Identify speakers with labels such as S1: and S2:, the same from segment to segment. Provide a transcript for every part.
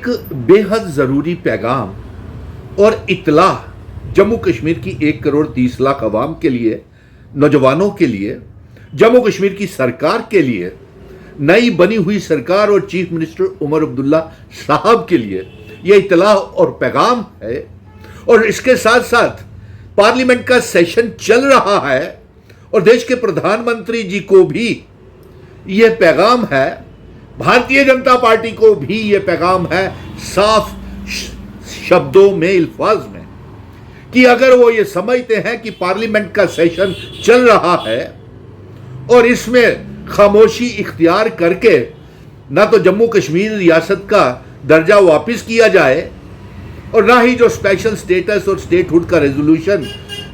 S1: एक बेहद ज़रूरी पैगाम और इत्तला जम्मू कश्मीर की 1,30,00,000 अवाम के लिए, नौजवानों के लिए, जम्मू कश्मीर की सरकार के लिए, नई बनी हुई सरकार और चीफ मिनिस्टर उमर अब्दुल्ला साहब के लिए यह इत्तला और पैगाम है। और इसके साथ साथ पार्लियामेंट का सेशन चल रहा है और देश के प्रधानमंत्री जी को भी यह पैगाम है, भारतीय जनता पार्टी को भी यह पैगाम है साफ शब्दों में, अल्फाज में, कि अगर वो ये समझते हैं कि पार्लियामेंट का सेशन चल रहा है और इसमें खामोशी इख्तियार करके ना तो जम्मू कश्मीर रियासत का दर्जा वापस किया जाए और ना ही जो स्पेशल स्टेटस और स्टेटहुड का रेजोल्यूशन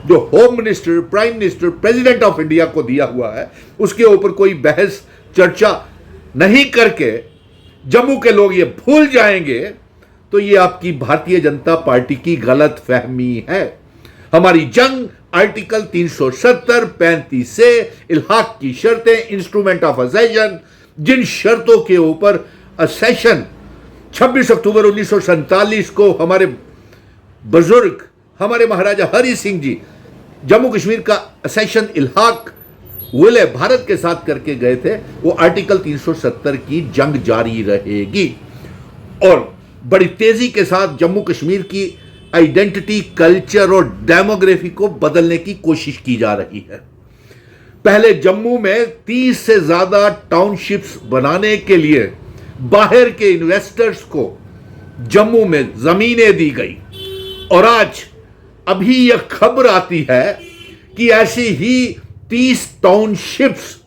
S1: जो home minister, prime minister, president of India को दिया हुआ है उसके ऊपर कोई बहस चर्चा नहीं करके जम्मू के लोग ये भूल जाएंगे, तो ये आपकी भारतीय जनता पार्टी की गलत फहमी है। हमारी जंग आर्टिकल 370, 35 से इल्हाक की शर्तें, इंस्ट्रूमेंट ऑफ असेशन, जिन शर्तों के ऊपर असेशन 26 अक्टूबर 1947 को हमारे बुजुर्ग, हमारे महाराजा हरि सिंह जी जम्मू कश्मीर का असेशन इल्हाक विलय भारत के साथ करके गए थे, वो आर्टिकल 370 की जंग जारी रहेगी और बड़ी तेजी के साथ जम्मू कश्मीर की आइडेंटिटी, कल्चर और डेमोग्राफी को बदलने की कोशिश की जा रही है। पहले जम्मू में 30 से ज्यादा टाउनशिप्स बनाने के लिए बाहर के इन्वेस्टर्स को जम्मू में जमीनें दी गई और आज अभी यह खबर आती है कि ऐसी ही 30 टाउनशिप्स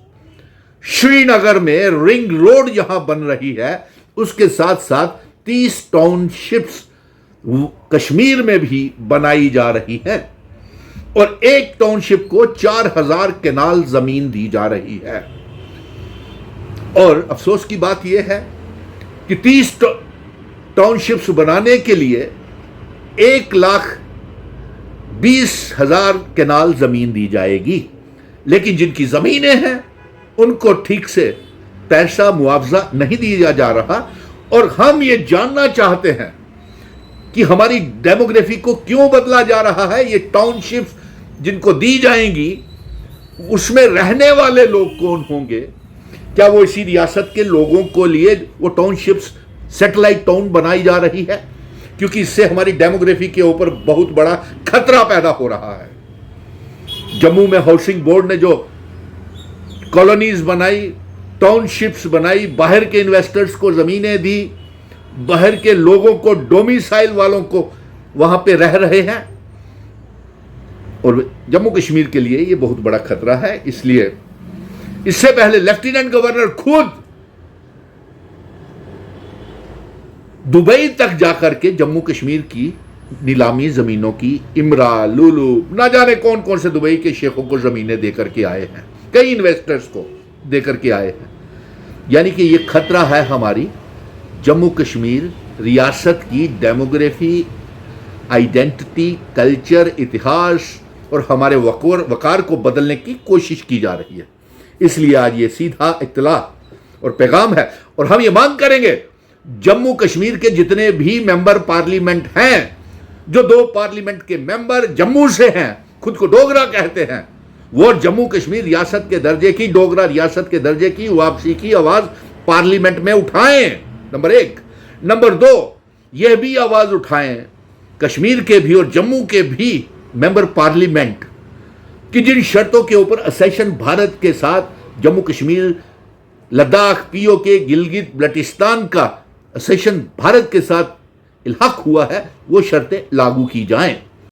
S1: श्रीनगर में रिंग रोड यहां बन रही है, उसके साथ साथ 30 टाउनशिप्स कश्मीर में भी बनाई जा रही है और एक टाउनशिप को 4,000 केनाल जमीन दी जा रही है। और अफसोस की बात यह है कि 30 टाउनशिप्स बनाने के लिए 1,20,000 केनाल जमीन दी जाएगी, लेकिन जिनकी जमीनें हैं उनको ठीक से पैसा मुआवजा नहीं दिया जा रहा। और हम ये जानना चाहते हैं कि हमारी डेमोग्राफी को क्यों बदला जा रहा है। ये टाउनशिप्स जिनको दी जाएंगी उसमें रहने वाले लोग कौन होंगे? क्या वो इसी रियासत के लोगों को लिए वो टाउनशिप्स सैटेलाइट टाउन बनाई जा रही है? क्योंकि इससे हमारी डेमोग्राफी के ऊपर बहुत बड़ा खतरा पैदा हो रहा है। जम्मू में हाउसिंग बोर्ड ने जो कॉलोनीज बनाई, टाउनशिप्स बनाई, बाहर के इन्वेस्टर्स को जमीनें दी, बाहर के लोगों को, डोमिसाइल वालों को वहां पे रह रहे हैं और जम्मू कश्मीर के लिए यह बहुत बड़ा खतरा है। इसलिए इससे पहले लेफ्टिनेंट गवर्नर खुद दुबई तक जाकर के जम्मू कश्मीर की नीलामी जमीनों की, इमरा, लुलू, ना जाने कौन कौन से दुबई के शेखों को जमीनें देकर के आए हैं, कई इन्वेस्टर्स को देकर के आए हैं। यानी कि यह खतरा है हमारी जम्मू कश्मीर रियासत की डेमोग्राफी, आइडेंटिटी, कल्चर, इतिहास और हमारे वकार को बदलने की कोशिश की जा रही है। इसलिए आज ये सीधा इत्तला और पैगाम है और हम ये मांग करेंगे जम्मू कश्मीर के जितने भी मेंबर पार्लियामेंट हैं, जो 2 पार्लियामेंट के मेंबर जम्मू से हैं, खुद को डोगरा कहते हैं, वो जम्मू कश्मीर रियासत के दर्जे की, डोगरा रियासत के दर्जे की वापसी की आवाज पार्लियामेंट में उठाएं, नंबर 1। नंबर 2, यह भी आवाज उठाएं कश्मीर के भी और जम्मू के भी मेंबर पार्लियामेंट कि जिन शर्तों के ऊपर असेशन भारत के साथ जम्मू कश्मीर, लद्दाख, पीओके, गिलगित बल्टिस्तान का असेशन भारत के साथ इल्हाक हुआ है, वो शर्तें लागू की जाएं।